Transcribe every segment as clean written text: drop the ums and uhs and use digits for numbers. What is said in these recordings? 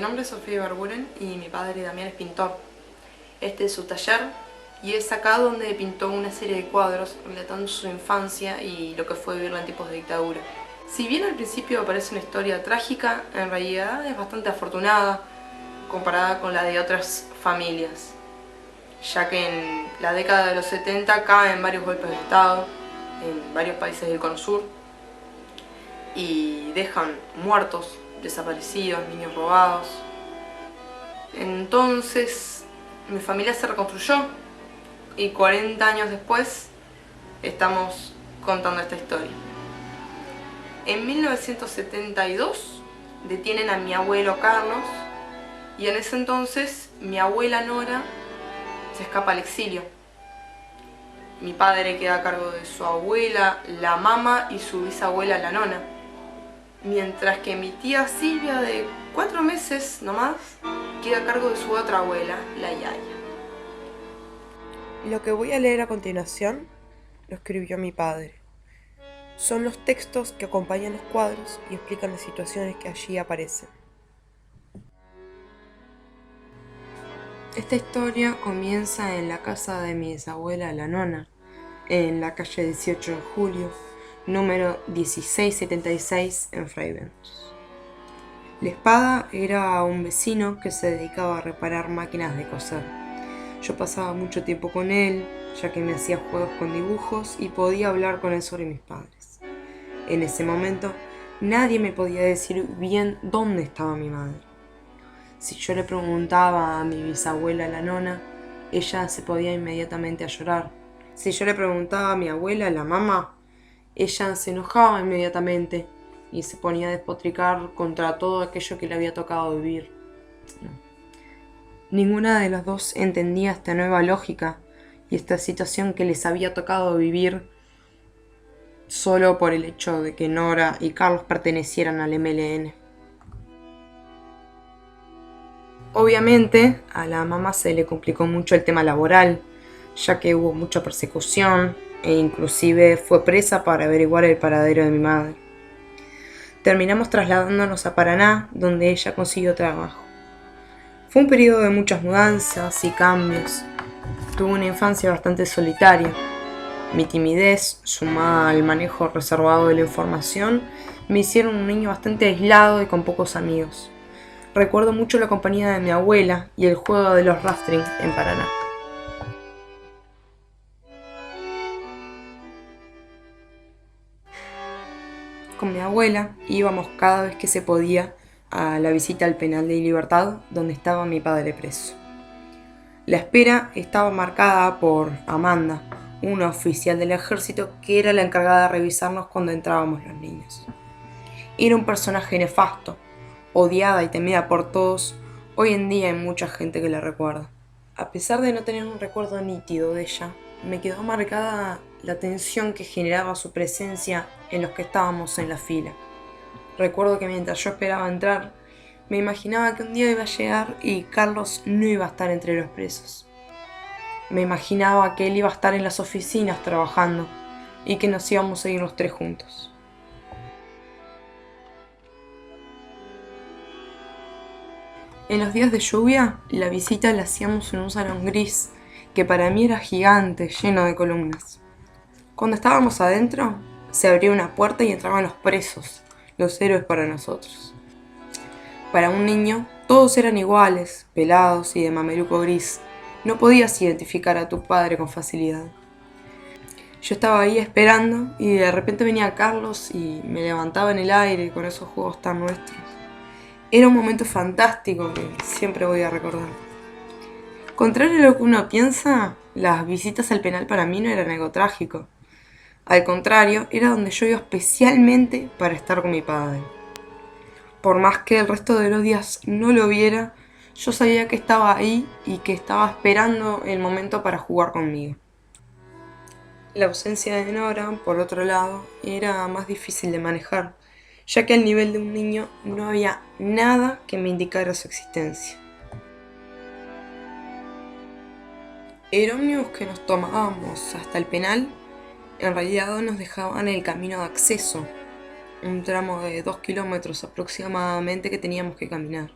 nombre es Sofía Ibarguren y mi padre Damián es pintor. Este es su taller y es acá donde pintó una serie de cuadros relatando su infancia y lo que fue vivirla en tiempos de dictadura. Si bien al principio parece una historia trágica, en realidad es bastante afortunada comparada con la de otras familias, ya que en la década de los 70 caen varios golpes de Estado en varios países del Cono Sur y dejan muertos, desaparecidos, niños robados. Entonces mi familia se reconstruyó y 40 años después estamos contando esta historia. En 1972 detienen a mi abuelo Carlos y en ese entonces mi abuela Nora se escapa al exilio. Mi padre queda a cargo de su abuela, la mama, y su bisabuela, la nona. Mientras que mi tía Silvia, de 4 meses nomás, queda a cargo de su otra abuela, la yaya. Lo que voy a leer a continuación lo escribió mi padre. Son los textos que acompañan los cuadros y explican las situaciones que allí aparecen. Esta historia comienza en la casa de mi bisabuela, la nona, en la calle 18 de Julio, número 1676 en Freybenz. La Espada era un vecino que se dedicaba a reparar máquinas de coser. Yo pasaba mucho tiempo con él, ya que me hacía juegos con dibujos y podía hablar con él sobre mis padres. En ese momento, nadie me podía decir bien dónde estaba mi madre. Si yo le preguntaba a mi bisabuela, la nona, ella se podía inmediatamente a llorar. Si yo le preguntaba a mi abuela, la mamá, ella se enojaba inmediatamente y se ponía a despotricar contra todo aquello que le había tocado vivir. Ninguna de las dos entendía esta nueva lógica y esta situación que les había tocado vivir solo por el hecho de que Nora y Carlos pertenecieran al MLN. Obviamente, a la mamá se le complicó mucho el tema laboral, ya que hubo mucha persecución e inclusive fue presa para averiguar el paradero de mi madre. Terminamos trasladándonos a Paraná, donde ella consiguió trabajo. Fue un periodo de muchas mudanzas y cambios. Tuve una infancia bastante solitaria. Mi timidez, sumada al manejo reservado de la información, me hicieron un niño bastante aislado y con pocos amigos. Recuerdo mucho la compañía de mi abuela y el juego de los rafting en Paraná. Con mi abuela íbamos cada vez que se podía a la visita al penal de Libertad, donde estaba mi padre preso. La espera estaba marcada por Amanda, una oficial del ejército que era la encargada de revisarnos cuando entrábamos los niños. Era un personaje nefasto, odiada y temida por todos. Hoy en día hay mucha gente que la recuerda. A pesar de no tener un recuerdo nítido de ella, me quedó marcada la tensión que generaba su presencia en los que estábamos en la fila. Recuerdo que mientras yo esperaba entrar, me imaginaba que un día iba a llegar y Carlos no iba a estar entre los presos. Me imaginaba que él iba a estar en las oficinas trabajando y que nos íbamos a ir los tres juntos. En los días de lluvia, la visita la hacíamos en un salón gris, que para mí era gigante, lleno de columnas. Cuando estábamos adentro, se abría una puerta y entraban los presos, los héroes para nosotros. Para un niño, todos eran iguales, pelados y de mameluco gris. No podías identificar a tu padre con facilidad. Yo estaba ahí esperando y de repente venía Carlos y me levantaba en el aire con esos juegos tan nuestros. Era un momento fantástico que siempre voy a recordar. Contrario a lo que uno piensa, las visitas al penal para mí no eran algo trágico. Al contrario, era donde yo iba especialmente para estar con mi padre. Por más que el resto de los días no lo viera, yo sabía que estaba ahí y que estaba esperando el momento para jugar conmigo. La ausencia de Nora, por otro lado, era más difícil de manejar, ya que al nivel de un niño no había nada que me indicara su existencia. El ómnibus que nos tomábamos hasta el penal en realidad nos dejaban el camino de acceso, un tramo de 2 kilómetros aproximadamente que teníamos que caminar.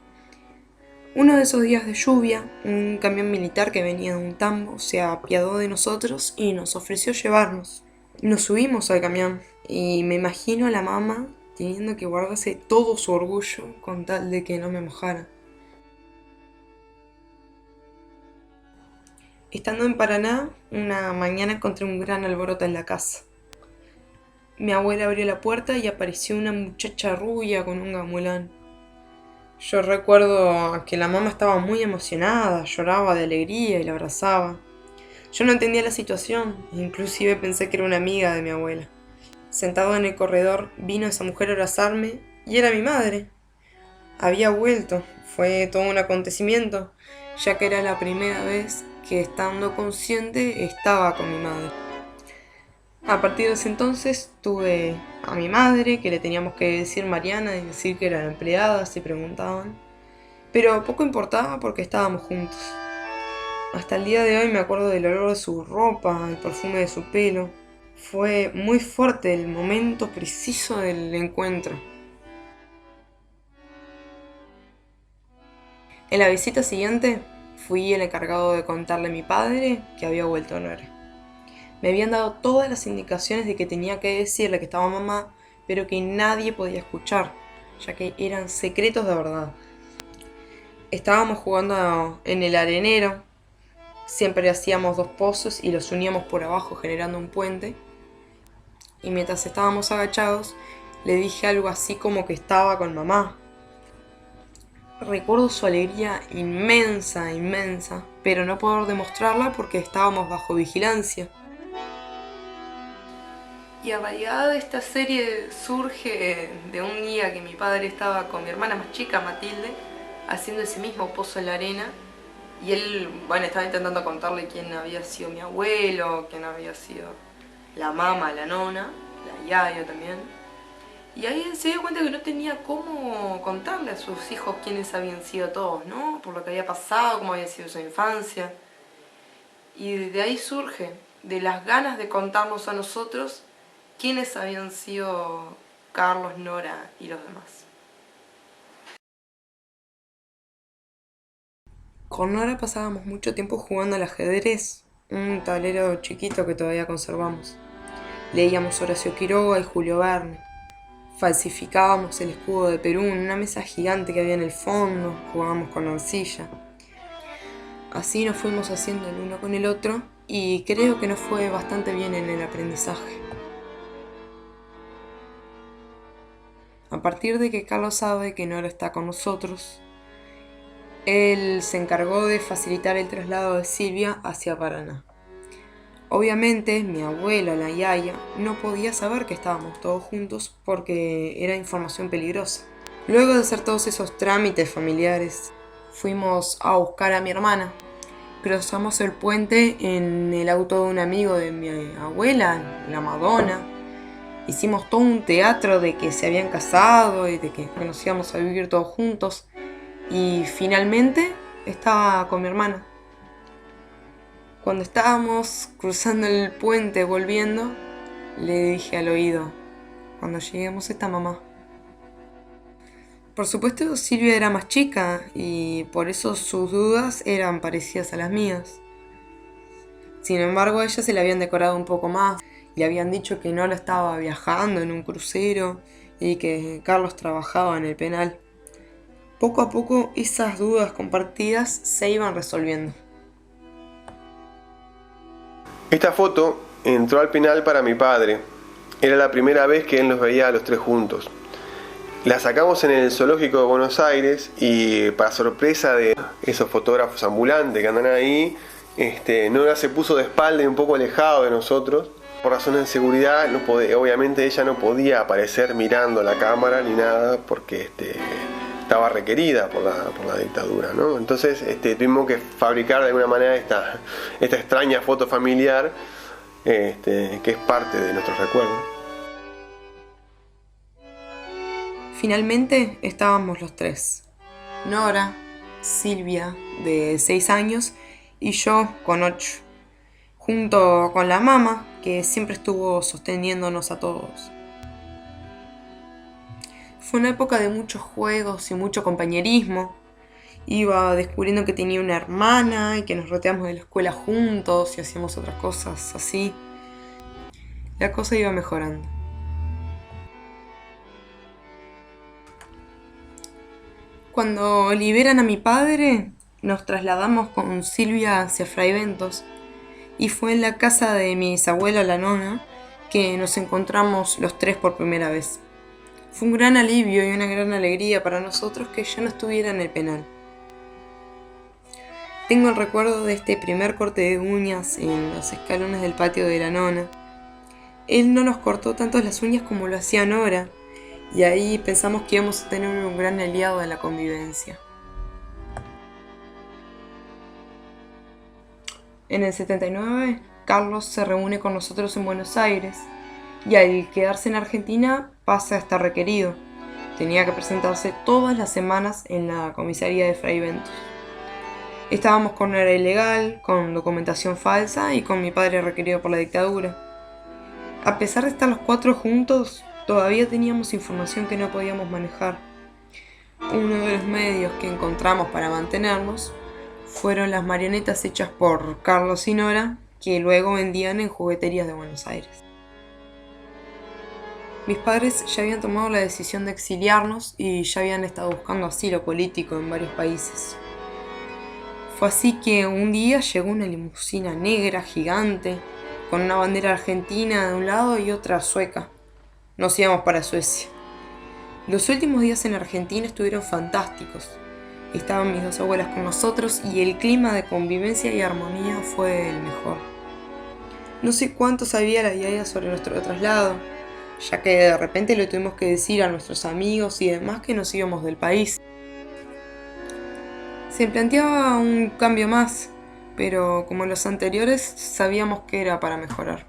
Uno de esos días de lluvia, un camión militar que venía de un tambo se apiadó de nosotros y nos ofreció llevarnos. Nos subimos al camión y me imagino a la mamá teniendo que guardarse todo su orgullo con tal de que no me mojara. Estando en Paraná, una mañana encontré un gran alboroto en la casa. Mi abuela abrió la puerta y apareció una muchacha rubia con un gamulán. Yo recuerdo que la mamá estaba muy emocionada, lloraba de alegría y la abrazaba. Yo no entendía la situación, inclusive pensé que era una amiga de mi abuela. Sentado en el corredor, vino esa mujer a abrazarme y era mi madre. Había vuelto, fue todo un acontecimiento, ya que era la primera vez que estando consciente estaba con mi madre. A partir de ese entonces tuve a mi madre, que le teníamos que decir Mariana y decir que era la empleada si preguntaban, pero poco importaba porque estábamos juntos. Hasta el día de hoy me acuerdo del olor de su ropa, el perfume de su pelo. Fue muy fuerte el momento preciso del encuentro. En la visita siguiente fui el encargado de contarle a mi padre que había vuelto a Nora. Me habían dado todas las indicaciones de que tenía que decirle que estaba mamá, pero que nadie podía escuchar, ya que eran secretos de verdad. Estábamos jugando en el arenero, siempre hacíamos 2 pozos y los uníamos por abajo generando un puente. Y mientras estábamos agachados, le dije algo así como que estaba con mamá. Recuerdo su alegría inmensa, pero no poder demostrarla porque estábamos bajo vigilancia. Y a realidad esta serie surge de un día que mi padre estaba con mi hermana más chica, Matilde, haciendo ese mismo pozo en la arena. Y él, estaba intentando contarle quién había sido mi abuelo, quién había sido la mamá, la nona, la yaya también. Y ahí él se dio cuenta que no tenía cómo contarle a sus hijos quiénes habían sido todos, ¿no? Por lo que había pasado, cómo había sido su infancia. Y de ahí surge, de las ganas de contarnos a nosotros, quiénes habían sido Carlos, Nora y los demás. Con Nora pasábamos mucho tiempo jugando al ajedrez, un tablero chiquito que todavía conservamos. Leíamos Horacio Quiroga y Julio Verne. Falsificábamos el escudo de Perú en una mesa gigante que había en el fondo, jugábamos con arcilla. Así nos fuimos haciendo el uno con el otro y creo que nos fue bastante bien en el aprendizaje. A partir de que Carlos sabe que Nora está con nosotros, él se encargó de facilitar el traslado de Silvia hacia Paraná. Obviamente, mi abuela, la yaya, no podía saber que estábamos todos juntos porque era información peligrosa. Luego de hacer todos esos trámites familiares, fuimos a buscar a mi hermana. Cruzamos el puente en el auto de un amigo de mi abuela, la Madonna. Hicimos todo un teatro de que se habían casado y de que nos íbamos a vivir todos juntos. Y finalmente estaba con mi hermana. Cuando estábamos cruzando el puente volviendo, le dije al oído, cuando lleguemos está mamá. Por supuesto Silvia era más chica y por eso sus dudas eran parecidas a las mías. Sin embargo, a ella se le habían decorado un poco más. Le habían dicho que Nora estaba viajando en un crucero y que Carlos trabajaba en el penal. Poco a poco esas dudas compartidas se iban resolviendo. Esta foto entró al penal para mi padre. Era la primera vez que él nos veía a los 3 juntos. La sacamos en el zoológico de Buenos Aires y para sorpresa de esos fotógrafos ambulantes que andan ahí, Nora se puso de espalda y un poco alejado de nosotros. Por razones de seguridad, obviamente ella no podía aparecer mirando la cámara ni nada porque estaba requerida por la dictadura, ¿no? Entonces tuvimos que fabricar de alguna manera esta extraña foto familiar que es parte de nuestros recuerdos. Finalmente estábamos los 3. Nora, Silvia, de 6 años, y yo, con 8. Junto con la mamá, que siempre estuvo sosteniéndonos a todos. Fue una época de muchos juegos y mucho compañerismo, Iba descubriendo que tenía una hermana y que nos rodeamos de la escuela juntos y hacíamos otras cosas así. La cosa iba mejorando. Cuando liberan a mi padre, nos trasladamos con Silvia hacia Fraiventos y fue en la casa de mi bisabuela, la nona, que nos encontramos los tres por primera vez. Fue un gran alivio y una gran alegría para nosotros que ella no estuviera en el penal. Tengo el recuerdo de este primer corte de uñas en los escalones del patio de la nona. Él no nos cortó tanto las uñas como lo hacía Nora, y ahí pensamos que íbamos a tener un gran aliado en la convivencia. En el 79, Carlos se reúne con nosotros en Buenos Aires, y al quedarse en Argentina pasa a estar requerido. Tenía que presentarse todas las semanas en la comisaría de Fraiventos. Estábamos con Nora ilegal, con documentación falsa y con mi padre requerido por la dictadura. A pesar de estar los cuatro juntos, todavía teníamos información que no podíamos manejar. Uno de los medios que encontramos para mantenernos fueron las marionetas hechas por Carlos y Nora, que luego vendían en jugueterías de Buenos Aires. Mis padres ya habían tomado la decisión de exiliarnos y ya habían estado buscando asilo político en varios países. Fue así que un día llegó una limusina negra gigante con una bandera argentina de un lado y otra sueca. Nos íbamos para Suecia. Los últimos días en Argentina estuvieron fantásticos. Estaban mis dos abuelas con nosotros y el clima de convivencia y armonía fue el mejor. No sé cuánto sabía la Yaya sobre nuestro traslado, ya que de repente le tuvimos que decir a nuestros amigos y demás que nos íbamos del país. Se planteaba un cambio más, pero como los anteriores sabíamos que era para mejorar.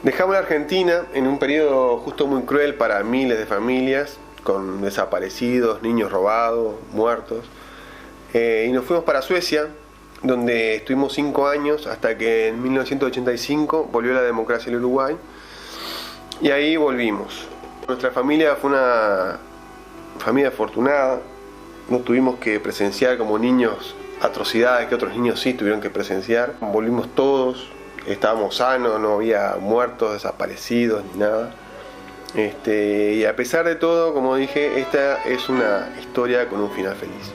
Dejamos la Argentina en un periodo justo muy cruel para miles de familias, con desaparecidos, niños robados, muertos, y nos fuimos para Suecia, donde estuvimos 5 años hasta que en 1985 volvió la democracia en Uruguay, y ahí volvimos. Nuestra familia fue una familia afortunada, no tuvimos que presenciar como niños atrocidades que otros niños sí tuvieron que presenciar. Volvimos todos, estábamos sanos, no había muertos, desaparecidos ni nada. Y a pesar de todo, como dije, esta es una historia con un final feliz.